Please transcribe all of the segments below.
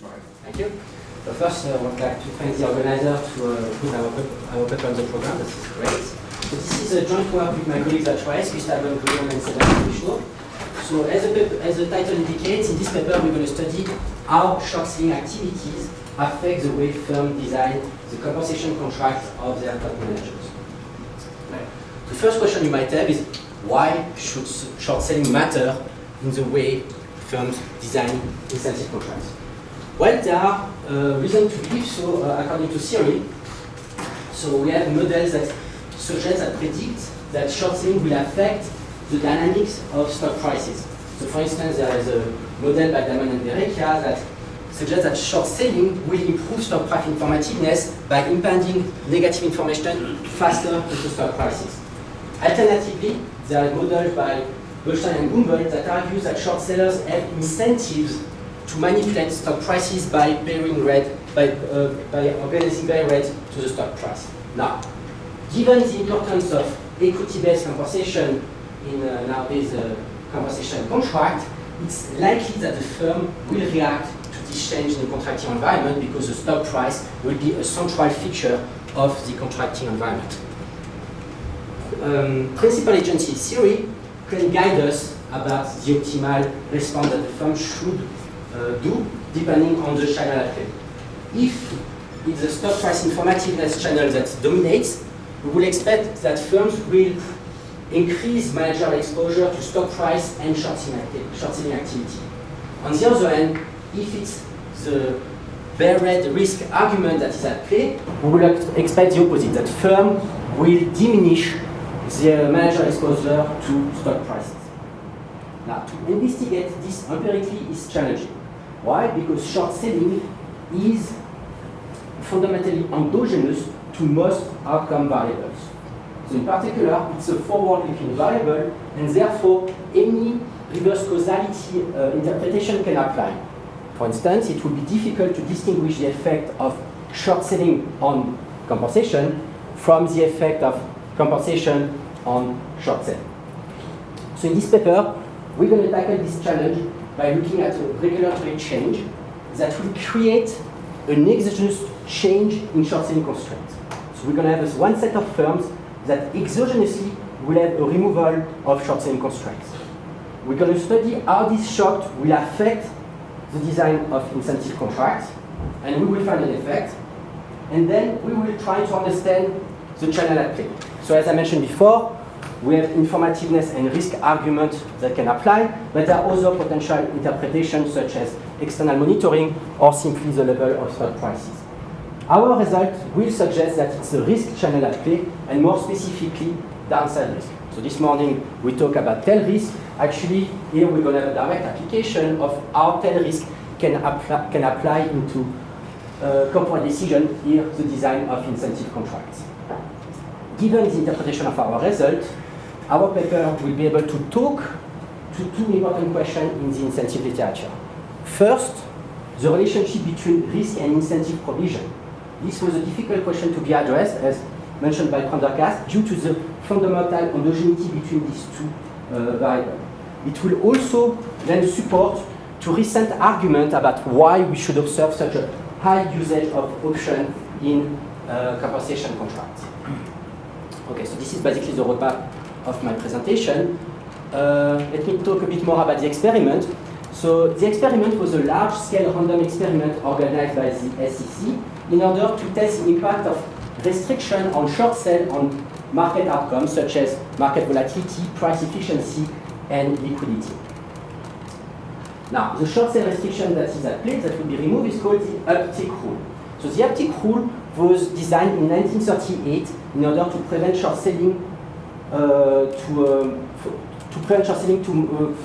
Right. Thank you. So first, I would like to thank the organizer to put our paper on the program. This is great. So this is a joint work with my colleagues at Rice, Gustavo, Grullon, and Sebastian Michenaud. So as the title indicates, in this paper we're going to study how short-selling activities affect the way firms design the compensation contracts of their top managers. Right. The first question you might have is, why should short-selling matter in the way firms design incentive contracts? Well, there are reasons to believe so according to theory. So we have models that suggest that predict that short-selling will affect the dynamics of stock prices. So for instance, there is a model by Damon and Berekia that suggests that short-selling will improve stock price informativeness by impending negative information faster into stock prices. Alternatively, there are models by Goldstein and Gumbel that argues that short sellers have incentives to manipulate stock prices by organizing buy rate to the stock price. Now, given the importance of equity-based compensation in nowadays compensation contract, it's likely that the firm will react to this change in the contracting environment because the stock price will be a central feature of the contracting environment. Principal agency theory can guide us about the optimal response that the firm should do depending on the channel at play. If it's the stock price informativeness channel that dominates, we will expect that firms will increase managerial exposure to stock price and short-selling activity. On the other hand, if it's the bear rate risk argument that is at play, we will expect the opposite, that firm will diminish their managerial exposure to stock prices. Now, to investigate this empirically is challenging. Why? Because short-selling is fundamentally endogenous to most outcome variables. So in particular, it's a forward-looking variable, and therefore any reverse causality interpretation can apply. For instance, it would be difficult to distinguish the effect of short-selling on compensation from the effect of compensation on short selling. So in this paper, we're going to tackle this challenge by looking at a regulatory change that will create an exogenous change in short selling constraints. So we're going to have one set of firms that exogenously will have a removal of short selling constraints. We're going to study how this shock will affect the design of incentive contracts, and we will find an effect, and then we will try to understand the channel at play. So as I mentioned before, we have informativeness and risk arguments that can apply, but there are other potential interpretations such as external monitoring or simply the level of stock prices. Our result will suggest that it's a risk channel at play, and more specifically, downside risk. So this morning we talk about tail risk. Actually, here we're going to have a direct application of how tail risk can apply into corporate decision, here the design of incentive contracts. Given the interpretation of our result, our paper will be able to talk to two important questions in the incentive literature. First, the relationship between risk and incentive provision. This was a difficult question to be addressed, as mentioned by Prendergast, due to the fundamental endogeneity between these two variables. It will also lend support to recent argument about why we should observe such a high usage of option in compensation contracts. Okay, so this is basically the roadmap of my presentation. Let me talk a bit more about the experiment. So the experiment was a large-scale random experiment organized by the SEC in order to test the impact of restriction on short sale on market outcomes such as market volatility, price efficiency, and liquidity. Now, the short sale restriction that is at play that will be removed is called the uptick rule. So the uptick rule was designed in 1938 in order to prevent short selling to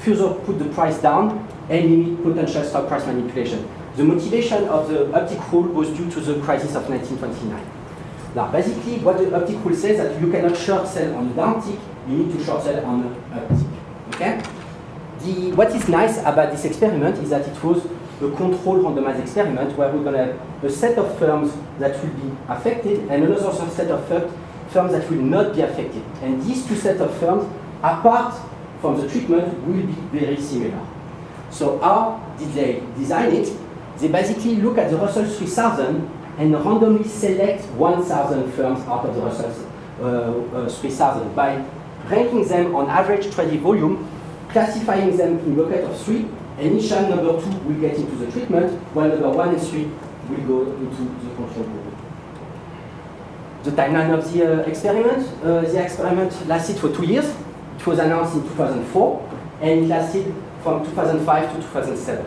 further put the price down and limit potential stock price manipulation. The motivation of the uptick rule was due to the crisis of 1929. Now, basically, what the uptick rule says is that you cannot short sell on a downtick, you need to short sell on an uptick. Okay? What is nice about this experiment is that it was a controlled randomized experiment where we're going to have a set of firms that will be affected and another set of firms that will not be affected. And these two sets of firms, apart from the treatment, will be very similar. So how did they design it? they basically look at the Russell 3000 and randomly select 1,000 firms out of the Russell 3000 by ranking them on average trading volume, classifying them in bucket of 3, and each time number 2 will get into the treatment, while number 1 and 3 will go into the control group. The timeline of the experiment lasted for 2 years. It was announced in 2004, and it lasted from 2005 to 2007.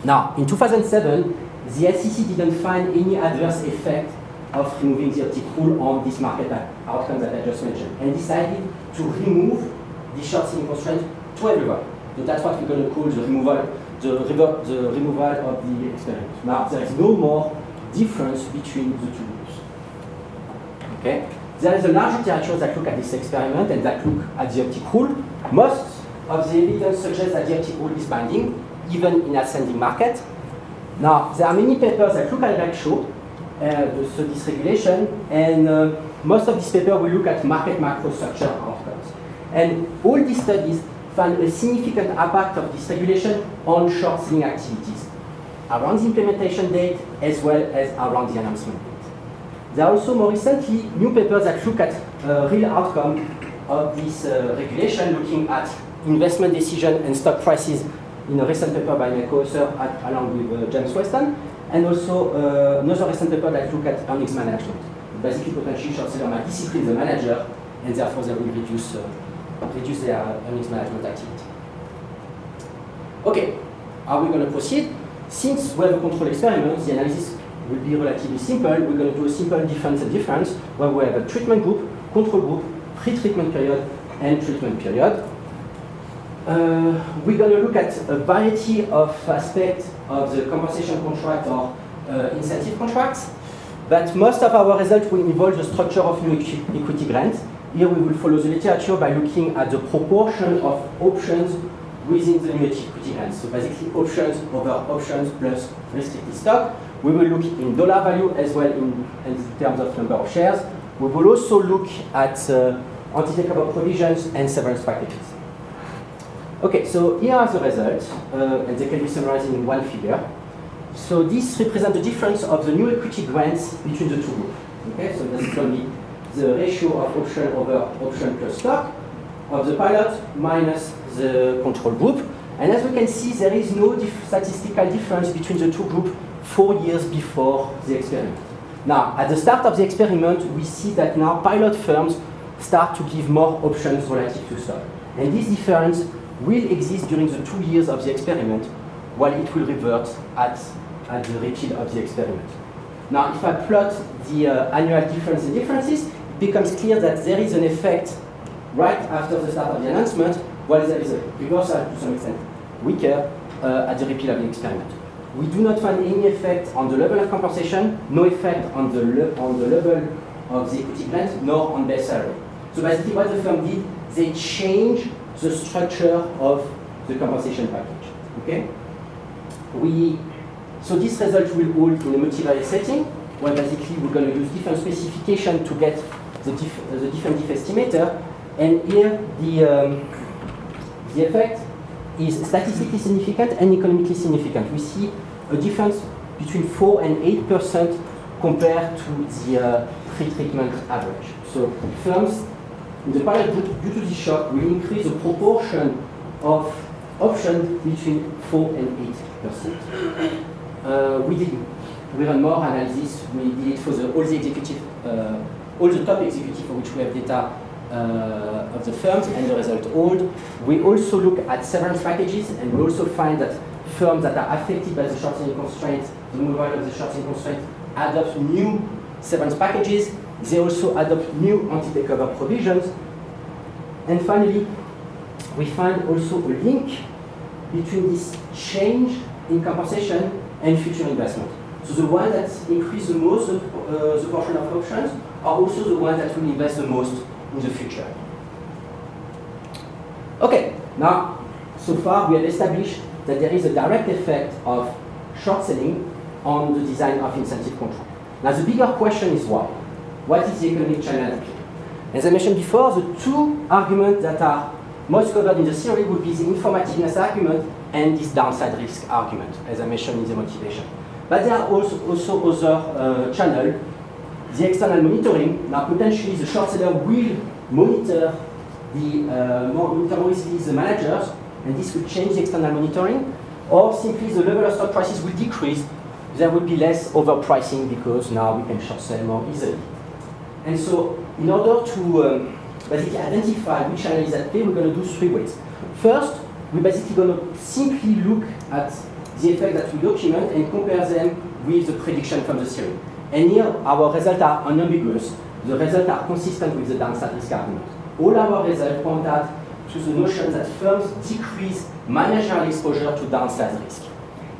Now, in 2007, the SEC didn't find any adverse effect of removing the optic rule on this market outcome that I just mentioned, and decided to remove the short selling constraint to everyone. So that's what we're going to call the removal of the experiment. Now, there is no more difference between the two groups. Okay? There is a large literature that look at this experiment and that look at the optic rule. Most of the evidence suggests that the optic rule is binding, even in ascending market. Now, there are many papers that look at ratio, so this regulation, and most of these papers will look at market microstructure outcomes. And all these studies found a significant impact of this regulation on short selling activities, around the implementation date as well as around the announcement date. There are also more recently new papers that look at real outcome of this regulation, looking at investment decision and stock prices in a recent paper by my co-author along with James Weston, and also another recent paper that look at earnings management. Basically, potentially short seller might discipline the manager, and therefore they will reduce their earnings management activity. Okay, are we going to proceed? Since we have a control experiment, the analysis will be relatively simple. We're going to do a simple difference and difference, where we have a treatment group, control group, pre-treatment period, and treatment period. We're going to look at a variety of aspects of the compensation contract or incentive contracts, but most of our results will involve the structure of new equity grants. Here we will follow the literature by looking at the proportion of options within the new equity grants. So basically options over options plus restricted stock. We will look in dollar value as well in terms of number of shares. We will also look at anti-takeover provisions and severance packages. Okay, so here are the results, and they can be summarized in one figure. So this represents the difference of the new equity grants between the two groups. Okay, so this is only the ratio of option over option plus stock of the pilot minus the control group. And as we can see, there is no statistical difference between the two groups 4 years before the experiment. Now, at the start of the experiment, we see that now pilot firms start to give more options relative to stock. And this difference will exist during the 2 years of the experiment, while it will revert at the repeat of the experiment. Now, if I plot the annual difference in differences, it becomes clear that there is an effect right after the start of the announcement, while there is a reversal to some extent weaker at the repeat of the experiment. We do not find any effect on the level of compensation, no effect on the level of the equity grant, nor on base salary. So basically what the firm did, they changed the structure of the compensation package. Okay? So this result will hold in a multivariate setting, where basically we're going to use different specification to get the different diff estimator, and here the effect is statistically significant and economically significant. We see a difference between 4 and 8% compared to the pre-treatment average. So firms in the pilot group, due to this shock, will increase the proportion of options between 4 and 8%. We run more analysis. We did it for all the top executives for which we have data of the firms, and the result hold. We also look at severance packages, and we also find that firms that are affected by the short selling constraint, the removal of the short selling constraint, adopt new severance packages. They also adopt new anti-takeover provisions. And finally, we find also a link between this change in compensation and future investment. So the ones that increase the most the portion of options are also the ones that will invest the most in the future. Okay, now, so far we have established that there is a direct effect of short selling on the design of incentive control. Now the bigger question is why? What is the economic channel? As I mentioned before, the two arguments that are most covered in the theory would be the informativeness argument and this downside risk argument, as I mentioned in the motivation. But there are also other channels. The external monitoring. Now, potentially, the short seller will monitor the managers, and this will change the external monitoring, or simply the level of stock prices will decrease. There will be less overpricing because now we can short sell more easily. And so, in order to basically identify which channel is at play, we're going to do 3 ways. First, we're basically going to simply look at the effect that we document and compare them with the prediction from the theory. And here, our results are unambiguous. The results are consistent with the downside risk argument. All our results point out to the notion that firms decrease managerial exposure to downside risk.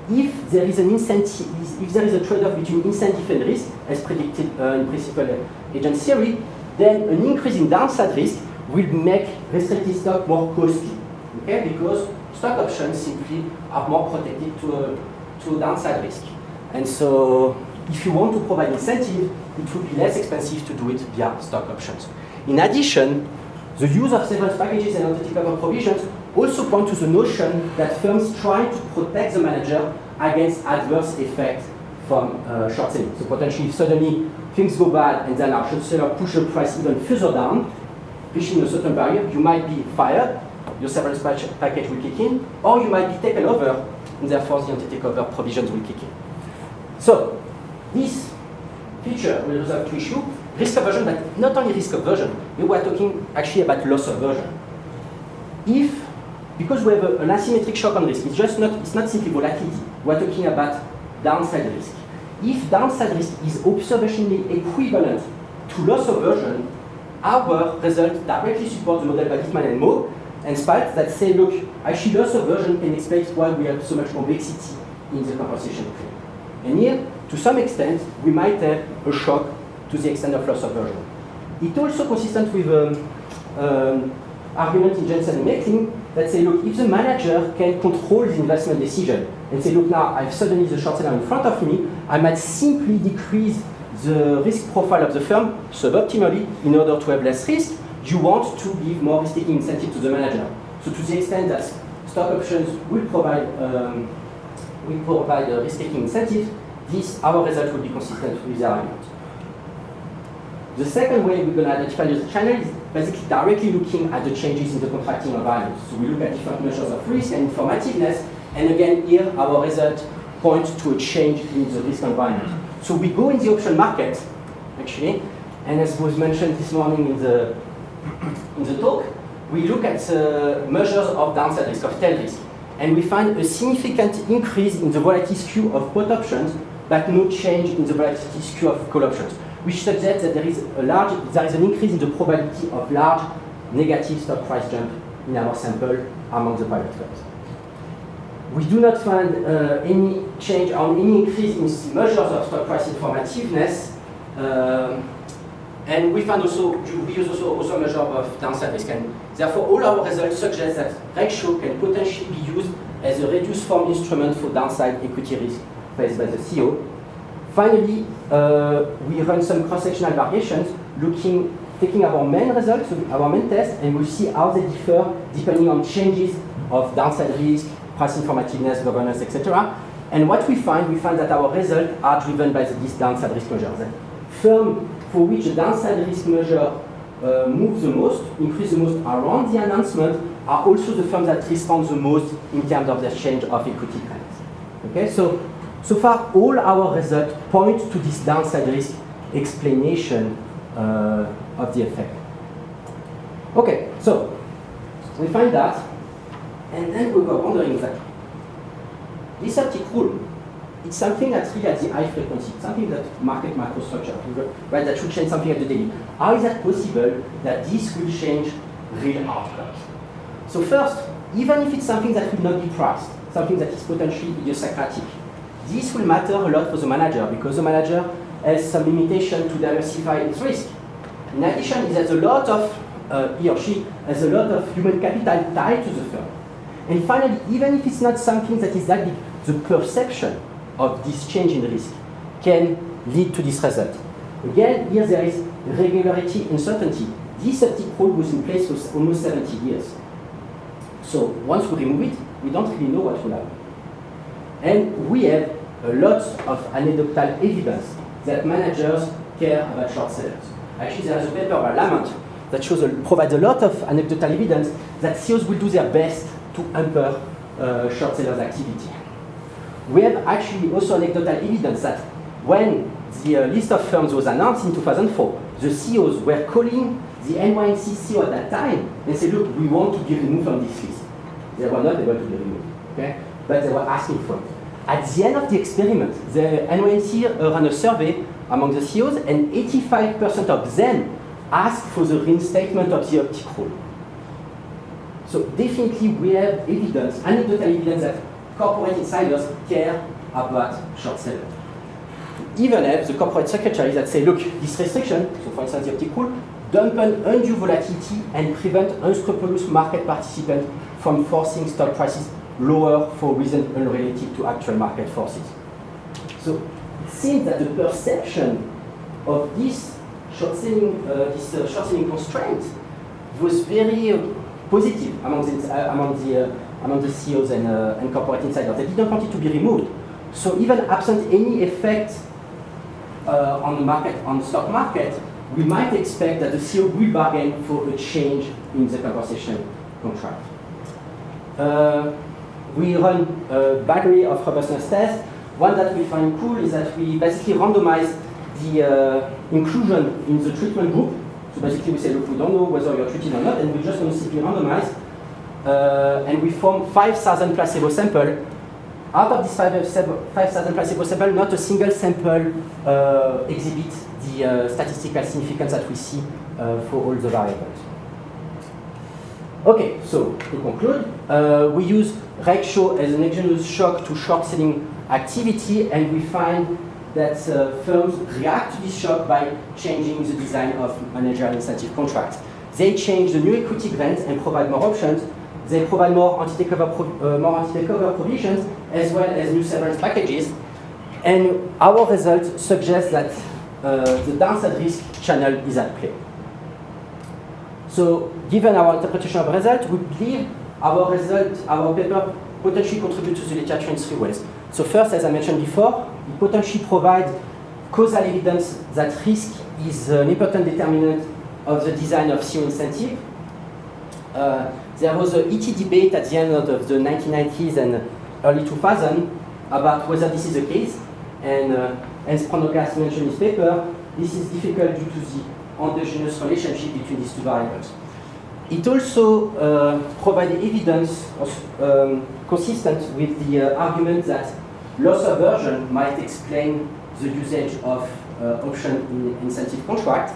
If there is an incentive, if there is a trade-off between incentive and risk, as predicted in principal agent theory, then an increase in downside risk will make restricted stock more costly, okay? Because stock options simply are more protected to downside risk. And so, if you want to provide incentive, it will be less expensive to do it via stock options. In addition, the use of severance packages and entity cover provisions also point to the notion that firms try to protect the manager against adverse effects from short selling. So potentially, if suddenly things go bad and then our short seller push the price even further down, reaching a certain barrier, you might be fired, your severance package will kick in, or you might be taken over, and therefore the entity cover provisions will kick in. So, this feature will resolve 2 issues. Risk aversion, but not only risk aversion, we were talking actually about loss aversion. Because we have an asymmetric shock on risk, it's not simply volatility, we're talking about downside risk. If downside risk is observationally equivalent to loss aversion, our results directly support the model by Dittman and Moe and Spalt that say, look, actually loss aversion can explain why we have so much complexity in the compensation claim. And here, to some extent, we might have a shock to the extent of loss aversion. It's also consistent with argument in Jensen and Meckling that say, look, if the manager can control the investment decision and say, look, now I've suddenly the short seller in front of me, I might simply decrease the risk profile of the firm suboptimally in order to have less risk. You want to give more risk-taking incentive to the manager. So to the extent that stock options will provide a risk-taking incentive, our result will be consistent with the argument. The second way we're going to identify the channel is basically directly looking at the changes in the contracting environment. So we look at different measures of risk and informativeness, and again here our result points to a change in the risk environment. So we go in the option market, actually, and as was mentioned this morning in the talk, we look at measures of downside risk, of tail risk, and we find a significant increase in the volatility skew of put options, but no change in the volatility skew of call options, which suggests that there is an increase in the probability of large negative stock price jump in our sample among the pilot firms. We do not find any change or any increase in measures of stock price informativeness, and we find we use also a measure of downside risk, and therefore all our results suggest that ratio can potentially be used as a reduced form instrument for downside equity risk faced by the CEO. Finally, we run some cross-sectional variations, taking our main results, our main test, and we'll see how they differ depending on changes of downside risk, price informativeness, governance, etc. And what we find that our results are driven by this downside risk measure. The firm for which the downside risk measure moves the most, increase the most around the announcement, are also the firms that respond the most in terms of their change of equity trends. Okay, so far all our results point to this downside risk explanation of the effect. Okay, so we find that, and then we were wondering that this optic rule, it's something that's really at the high frequency, something that market microstructure, right, that should change something at the daily. How is that possible that this will change real outcomes? So first, even if it's something that will not be priced, something that is potentially idiosyncratic, this will matter a lot for the manager because the manager has some limitation to diversify its risk. In addition, he has a lot of, he or she has a lot of human capital tied to the firm. And finally, even if it's not something that is that big, the perception of this change in risk can lead to this result. Again, here there is regularity uncertainty. This optic rule was in place for almost 70 years. So once we remove it, we don't really know what will happen. And we have a lot of anecdotal evidence that managers care about short sellers. Actually, there is a paper by Lamont that provides a lot of anecdotal evidence that CEOs will do their best to hamper short sellers' activity. We have actually also anecdotal evidence that when the list of firms was announced in 2004, the CEOs were calling the NYNC CEO at that time and said, look, we want to be removed from this list. They were not able to be removed, okay? But they were asking for it. At the end of the experiment, the NYNC ran a survey among the CEOs, and 85% of them asked for the reinstatement of the optic rule. So definitely we have evidence, anecdotal evidence that corporate insiders care about short sellers. Even have the corporate secretaries that say, look, this restriction, so for instance the optic rule, dampen undue volatility and prevent unscrupulous market participants from forcing stock prices lower for reasons unrelated to actual market forces. So it seems that the perception of this short-selling constraint was very positive among the CEOs and corporate insiders. They didn't want it to be removed. So even absent any effect on the market, on the stock market, we might expect that the CEO will bargain for a change in the compensation contract. We run a battery of robustness tests. One that we find cool is that we basically randomize the inclusion in the treatment group. So basically we say, look, we don't know whether you're treated or not, and we're just going to simply randomize. And we form 5,000 placebo samples. Out of these 5,000 placebo samples, not a single sample exhibits the statistical significance that we see for all the variables. Okay, so to conclude, we use Rexhow as an exogenous shock to short-selling activity, and we find that firms react to this shock by changing the design of managerial incentive contracts. They change the new equity grants and provide more options. They provide more anti-takeover provisions, as well as new severance packages. And our results suggest that the downside risk channel is at play. So, given our interpretation of the result, we believe our paper potentially contributes to the literature in three ways. So first, as I mentioned before, it potentially provides causal evidence that risk is an important determinant of the design of CEO incentive. There was an ET debate at the end of the 1990s and early 2000s about whether this is the case. And as Prendergast mentioned in his paper, this is difficult due to the endogenous relationship between these two variables. It also provided evidence consistent with the argument that loss aversion might explain the usage of option in incentive contract.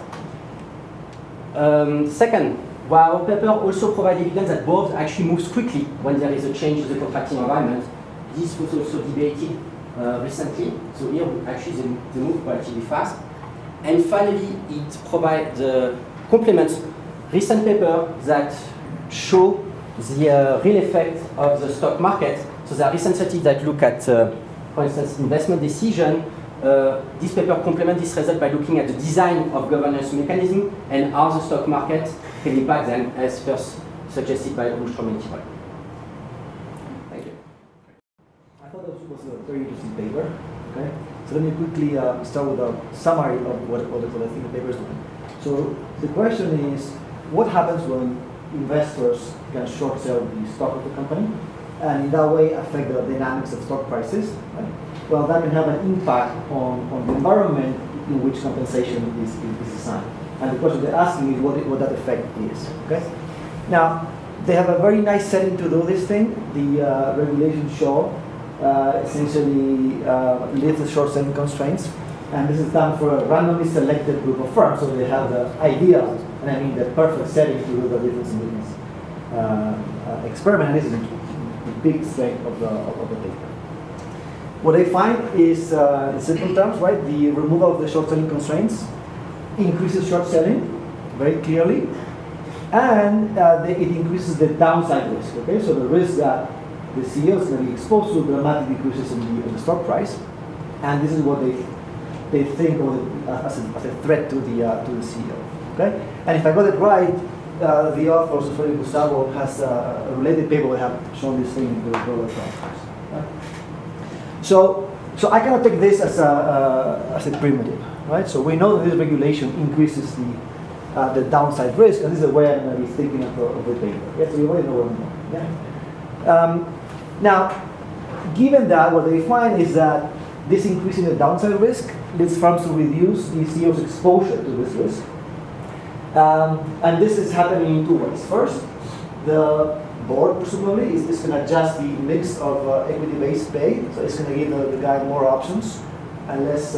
Second, while our paper also provides evidence that board actually moves quickly when there is a change in the contracting environment. This was also debated recently. So here, actually, they move relatively fast. And finally, it provides complements recent paper that show the real effect of the stock market. So there are recent studies that look at, for instance, investment decision. This paper complements this result by looking at the design of governance mechanism and how the stock market can impact them, as first suggested by Ulstrom and Tibol. Thank you. I thought that was a very interesting paper. Okay, so let me quickly start with a summary of what I think the paper is doing. So the question is, what happens when investors can short sell the stock of the company, and in that way affect the dynamics of stock prices? Right? Well, that can have an impact on the environment in which compensation is designed. And the question they're asking is what that effect is. Okay. Now, they have a very nice setting to do this thing. The regulations show essentially lift the short selling constraints, and this is done for a randomly selected group of firms. So they have the ideal, and I mean the perfect setting to do the difference in business experiment. And this is the big strength of the paper. What they find is, in simple terms, right, the removal of the short selling constraints increases short selling very clearly, and it increases the downside risk. Okay, so the risk that the CEO is going to be exposed to dramatic decreases in the stock price, and this is what they think of as a threat to the CEO. Okay, and if I got it right, the author, Gustavo, has a related paper that have shown this thing in the global context. Right? So I cannot take this as a primitive, right? So we know that this regulation increases the downside risk, and this is the way I'm going to be thinking of the paper. Yes, we already know what I'm doing. Yeah. Now, given that, what they find is that this increase in the downside risk leads firms to reduce the CEO's exposure to this risk. And this is happening in two ways. First, the board presumably is going to adjust the mix of equity-based pay, so it's going to give the guy more options and less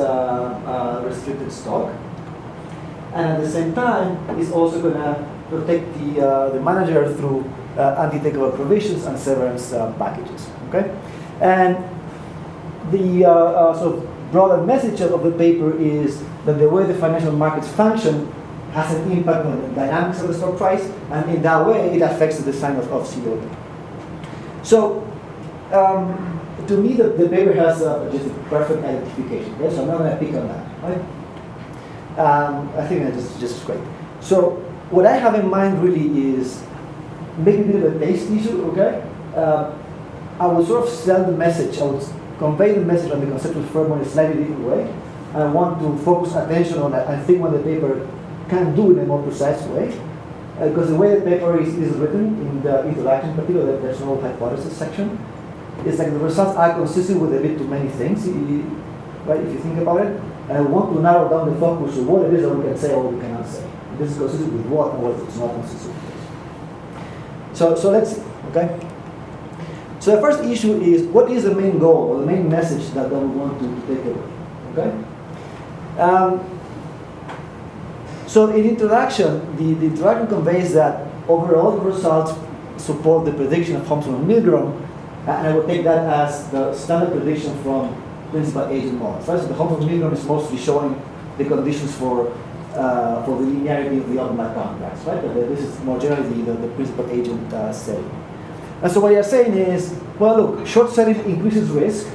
restricted stock. And at the same time, it's also going to protect the manager through anti-takeover provisions and severance packages. Okay, and the sort of broader message of the paper is that the way the financial markets function has an impact on the dynamics of the stock price, and in that way, it affects the design of CEO. So, to me, the paper has just a perfect identification. Okay? So I'm not going to pick on that. Right? I think that's just great. So, what I have in mind really is maybe a bit of a taste issue. Okay, I would sort of sell the message. I would convey the message on the conceptual framework in a slightly different way. I want to focus attention on that. I think what the paper can do in a more precise way, because the way the paper is written in the introduction, particularly there's no hypothesis section, it's like the results are consistent with a bit too many things, right? If you think about it, and I want to narrow down the focus to what it is that we can say or what we cannot say. This is consistent with what and what it's not consistent with. So let's see, okay? So the first issue is, what is the main goal or the main message that we want to take away, okay? So in introduction, the introduction conveys that overall the results support the prediction of Holmes and Milgram, and I would take that as the standard prediction from principal agent models. Right? So the Holmes and Milgram is mostly showing the conditions for the linearity of the optimal contracts, right? But this is more generally the principal agent setting. And so what you're saying is, well, look, short selling increases risk,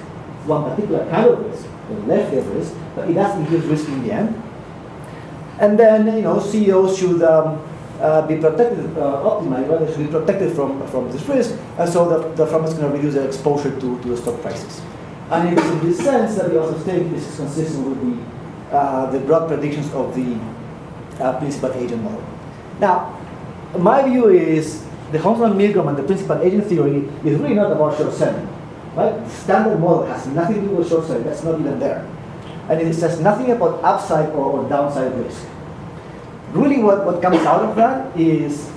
one particular kind of risk, the left-hand risk, but it does increase risk in the end. And then, CEOs should be protected optimally, right? They should be protected from this risk, and so the firm is going to reduce their exposure to the stock prices. And it is in this sense that we also think this is consistent with the broad predictions of the principal agent model. Now, my view is the Holmes and Milgram and the principal agent theory is really not about short selling, right? The standard model has nothing to do with short selling. That's not even there. And it says nothing about upside or downside risk. Really what comes out of that is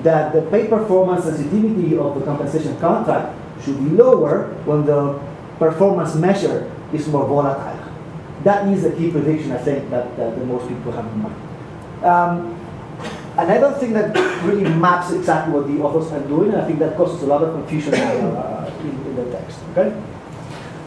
that the pay performance sensitivity of the compensation contract should be lower when the performance measure is more volatile. That is the key prediction, I think, that most people have in mind. And I don't think that really maps exactly what the authors are doing, and I think that causes a lot of confusion in the text. Okay?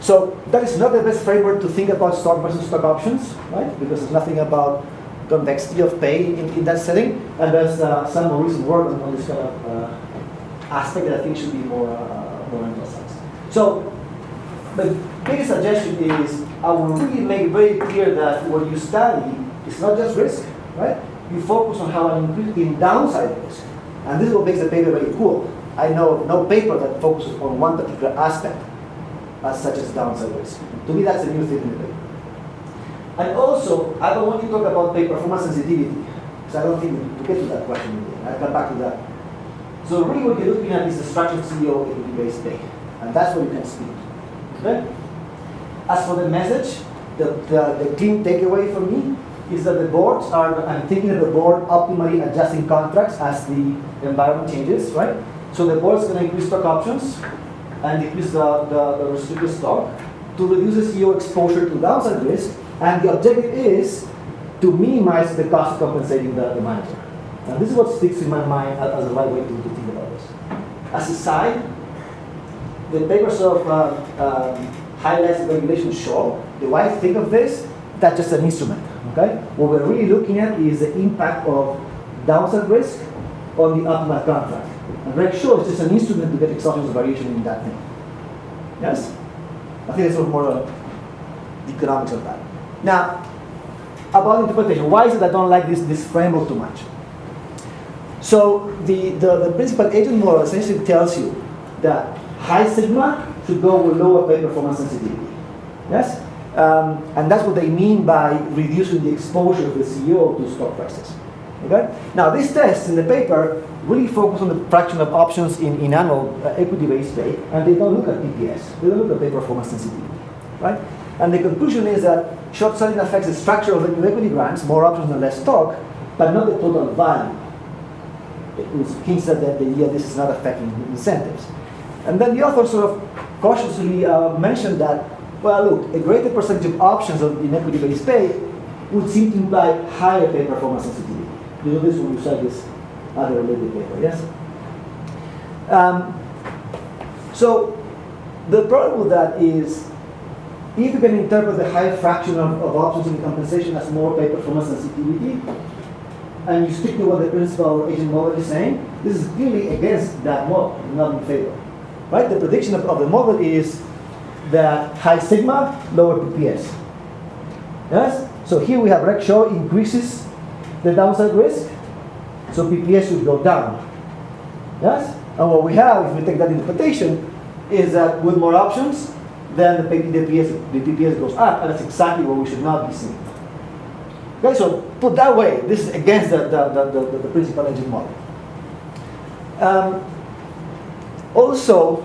So that is not the best framework to think about stock versus stock options, right? Because there's nothing about convexity of pay in that setting, and there's some more recent work on this kind of aspect that I think should be more emphasized. So the biggest suggestion is I will really make very clear that what you study is not just risk, right? You focus on how an increase in downside risk, and this is what makes the paper very cool. I know of no paper that focuses on one particular aspect, such as downside risk. To me, that's a new thing in the paper. And also, I don't want to talk about pay performance sensitivity, because I don't think we get to that question again. I'll come back to that. So really what you're looking at is the structure of CEO equity-based pay, and that's what you can speak. Okay? As for the message, the clean takeaway for me is that the boards I'm thinking of the board optimally adjusting contracts as the environment changes, right? So the board is going to increase stock options and decrease the restricted stock to reduce the CEO exposure to downside risk, and the objective is to minimize the cost of compensating the manager. And this is what sticks in my mind as the right way to think about this. As a side, the paper sort of highlights the regulation show. The way I think of this, that's just an instrument. Okay? What we're really looking at is the impact of downside risk on the optimal contract. And Reg show is just an instrument to get exogenous variation in that thing. Yes? I think that's sort of more the economics of that. Now, about interpretation, why is it I don't like this framework too much? So the principal agent model essentially tells you that high sigma should go with lower pay performance sensitivity. Yes? And that's what they mean by reducing the exposure of the CEO to stock prices. Okay? Now, these tests in the paper really focus on the fraction of options in annual equity-based pay, and they don't look at PPS. They don't look at pay performance sensitivity. Right? And the conclusion is that short selling affects the structure of the new equity grants, more options and less stock, but not the total value. It hints at that this is not affecting incentives. And then the author sort of cautiously mentioned that, well, look, a greater percentage of options in equity-based pay would seem to imply higher pay performance sensitivity. You know this when you cite this other related paper, yes? So the problem with that is, if you can interpret the high fraction of options in compensation as more pay performance sensitivity, and you stick to what the principal agent model is saying, this is clearly against that model, not in favor. Right? The prediction of the model is that high sigma, lower PPS. Yes? So here we have Rec show increases the downside risk, so PPS should go down. Yes? And what we have, if we take that interpretation, is that with more options, then the PPS goes up, and that's exactly what we should not be seeing. Okay, so put that way, this is against the principal agent model. Also,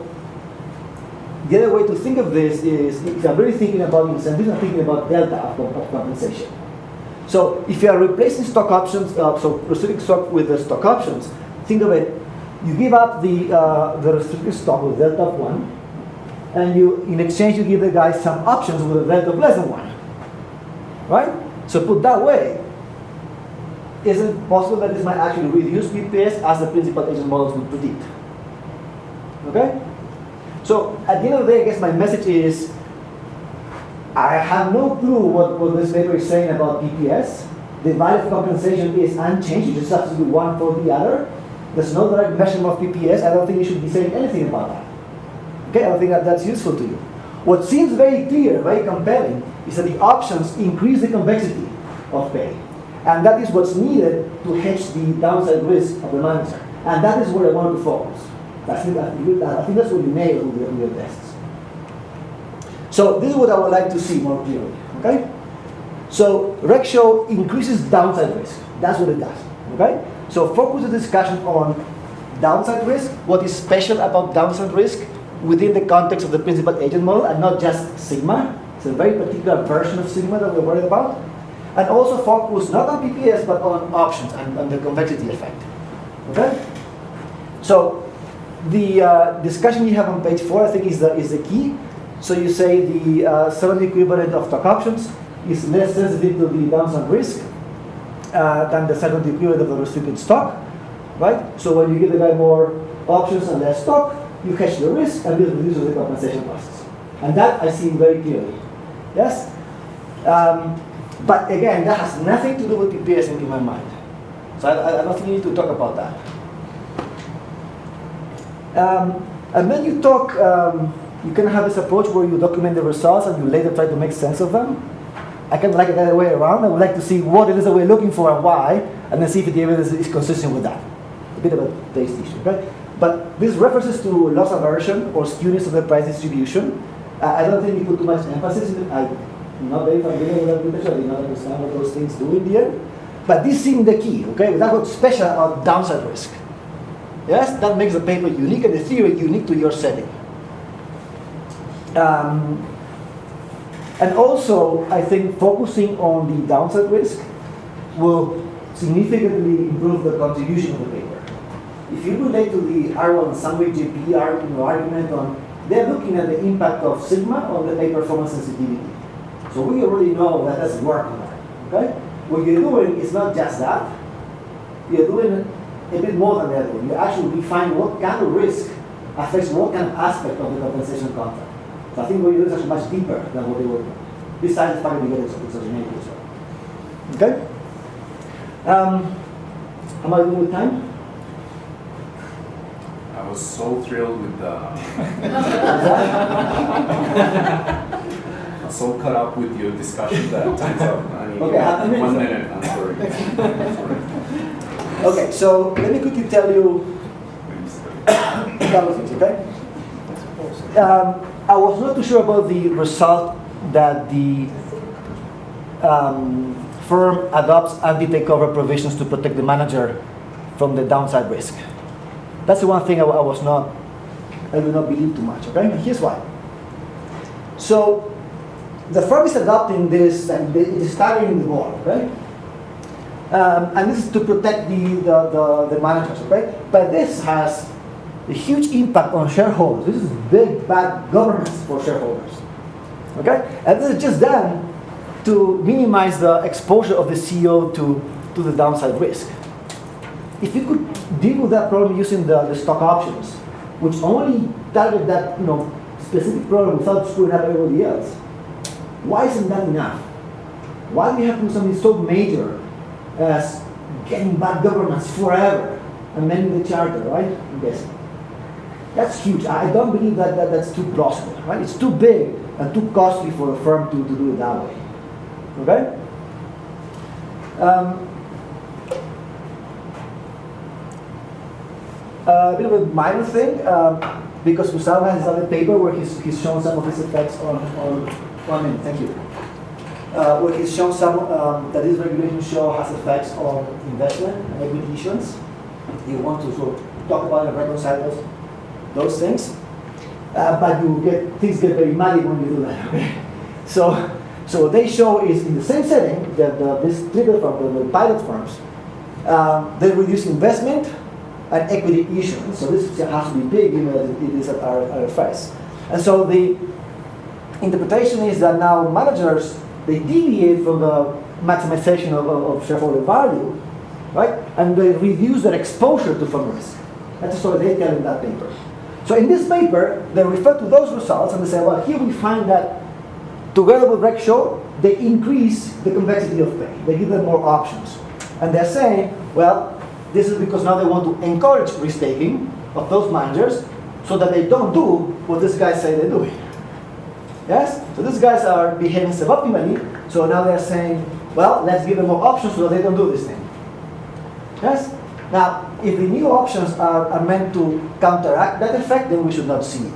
the other way to think of this is, if I'm really thinking about incentives, I'm thinking about delta of compensation. So if you are replacing stock options, so restricted stock with the stock options, think of it, you give up the restricted stock with delta of 1, and in exchange you give the guy some options with a delta of less than 1. Right? So put that way, is it possible that this might actually reduce PPS as the principal agent models would predict? Okay? So at the end of the day, I guess my message is, I have no clue what this paper is saying about PPS. The value of compensation is unchanged. You just substitute one for the other. There's no direct measurement of PPS. I don't think you should be saying anything about that. Okay, I don't think that's useful to you. What seems very clear, very compelling, is that the options increase the convexity of pay. And that is what's needed to hedge the downside risk of the manager. And that is where I want to focus. I think that's what you nailed with your tests. So this is what I would like to see more clearly. Okay? So Rec show increases downside risk. That's what it does. Okay? So focus the discussion on downside risk, what is special about downside risk within the context of the principal agent model, and not just sigma. It's a very particular version of sigma that we're worried about. And also focus not on PPS, but on options and the convexity effect. Okay? So the discussion you have on page 4, I think, is the key. So you say the certain equivalent of stock options is less sensitive to the downside risk than the certain equivalent of the restricted stock, right? So when you give the guy more options and less stock, you hedge the risk, and this reduces the compensation costs. And that I see very clearly. Yes? But again, that has nothing to do with PPS in my mind. So I don't think you need to talk about that. And then you talk, you can have this approach where you document the results and you later try to make sense of them. I kind of like it the other way around. I would like to see what it is that we're looking for and why, and then see if the evidence is consistent with that. A bit of a taste issue, right? But these references to loss aversion or skewness of the price distribution, I don't think you put too much emphasis in it. I'm not very familiar with that literature. I did not understand what those things do in the end. But this seemed the key, okay? That's what's special about downside risk. Yes, that makes the paper unique and the theory unique to your setting. And also, I think focusing on the downside risk will significantly improve the contribution of the paper. If you relate to the Arrow Sandwich JP argument on, they're looking at the impact of sigma on the pay performance sensitivity. So we already know that doesn't work on that. Okay? What you're doing is not just that. You're doing a bit more than that. You actually define what kind of risk affects what kind of aspect of the compensation contract. So I think what you do is actually much deeper than what they were doing. Besides the fact that you get exogenate as well. Okay? Am I doing with time? I was so thrilled with the. I'm so caught up with your discussion that time's up. I mean, okay, 1 minute. I'm sorry. Okay, so let me quickly tell you a couple of things, okay? I was not too sure about the result that the firm adopts anti-takeover provisions to protect the manager from the downside risk. That's the one thing I do not believe too much, okay? And here's why. So, the firm is adopting this, and it is staggering the board, okay? And this is to protect the managers, okay? But this has a huge impact on shareholders. This is big, bad governance for shareholders, okay? And this is just done to minimize the exposure of the CEO to the downside risk. If you could deal with that problem using the stock options, which only target that specific problem without screwing up everybody else, why isn't that enough? Why do we have to do something so major as getting bad governance forever, amending the charter, right? I'm guessing. That's huge. I don't believe that's too plausible, right? It's too big and too costly for a firm to do it that way. Okay? A bit of a minor thing, because Gustavo has his other paper where he's shown some of his effects on 1 minute, thank you. Where he's shown some that this regulation show has effects on investment and equity issuance. You want to sort of talk about and reconcile those things, but things get very muddy when you do that. Okay? So what they show is in the same setting that this trigger firm, the pilot firms, they reduce investment and equity issuance. So this has to be big, even as it is at RFS. And so the interpretation is that now managers, they deviate from the maximization of shareholder value, right? And they reduce their exposure to firm risk. That's what they tell in that paper. So in this paper, they refer to those results and they say, well, here we find that together with Reg Show, they increase the complexity of pay. They give them more options. And they're saying, well, this is because now they want to encourage risk-taking of those managers so that they don't do what these guys say they're doing. Yes? So these guys are behaving suboptimally, so now they're saying, well, let's give them more options so that they don't do this thing. Yes? Now, if the new options are meant to counteract that effect, then we should not see it.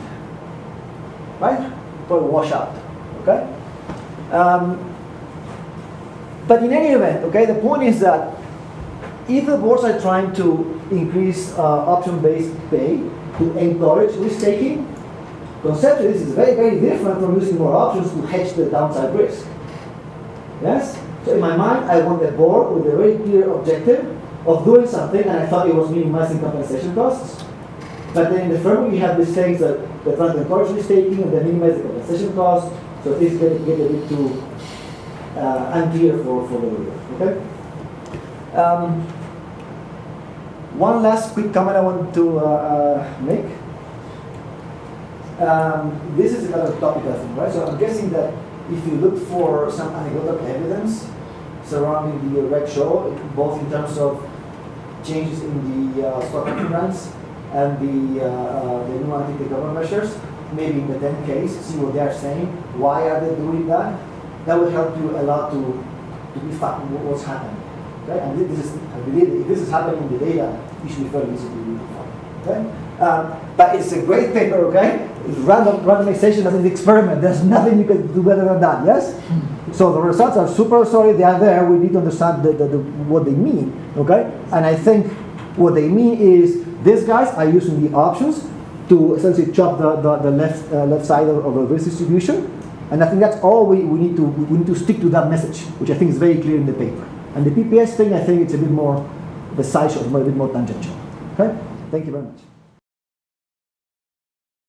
Right? Probably wash out. Okay? But in any event, okay, the point is that if the boards are trying to increase option-based pay to encourage risk-taking, conceptually this is very, very different from using more options to hedge the downside risk. Yes? So in my mind, I want a board with a very clear objective of doing something, and I thought it was minimizing compensation costs. But then in the firm, we have these things that they're trying to encourage risk-taking and then minimize the compensation costs. So this get a bit too unclear for the reader. Okay? One last quick comment I want to make. This is another topical thing, right? So I'm guessing that if you look for some anecdotal evidence surrounding the Reg Show, both in terms of changes in the stock option grants and the new anti-takeover measures, maybe in the 10 case, see what they are saying, why are they doing that? That will help you a lot to be fact what's happening. Okay? And this is, I believe, if this is happening in the data, it should be very easy to do. Okay? But it's a great paper, okay? It's randomization as an experiment. There's nothing you can do better than that, yes? So the results are super solid, they are there, we need to understand what they mean, okay? And I think what they mean is, these guys are using the options to essentially chop the left side of the risk distribution, and I think that's all we need to stick to that message, which I think is very clear in the paper. And the PPS thing, I think it's a bit more, the side shot is a bit more tangential, okay? Thank you very much.